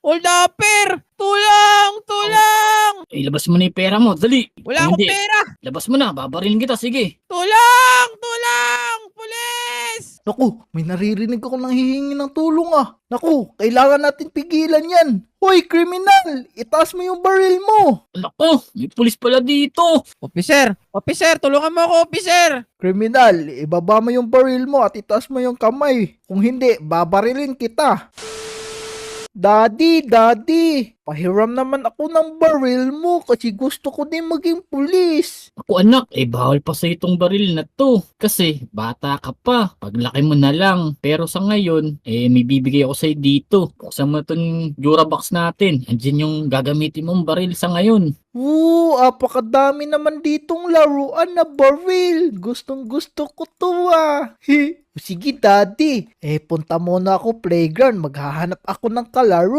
Hold upper! Tulong! Tulong! Labas mo na yung pera mo, dali. Wala Kung akong hindi, pera! labas mo na, babarilin kita, sige. Tulong! Tulong! Pulis! Naku, may naririnig ako nang hihingi ng tulong ah. Naku, kailangan natin pigilan yan. Hoy, kriminal! Itaas mo yung baril mo! Nako, may pulis pala dito. Officer! Officer! Tulungan mo ako, officer! Kriminal, ibaba mo yung baril mo at itaas mo yung kamay. Kung hindi, babarilin kita. Daddy, pahiram naman ako ng baril mo kasi gusto ko din maging pulis. Ako anak, bawal pa sa itong baril na to. Kasi bata ka pa, paglaki mo na lang. Pero sa ngayon, may bibigay ako sa'yo dito. Buksan mo itong Durabox natin. Andiyan yung gagamitin mong baril sa ngayon. Apakadami naman ditong laruan na baril. Gustong gusto ko to ah. Sige daddy, punta muna ako playground. Maghahanap ako ng kalaro.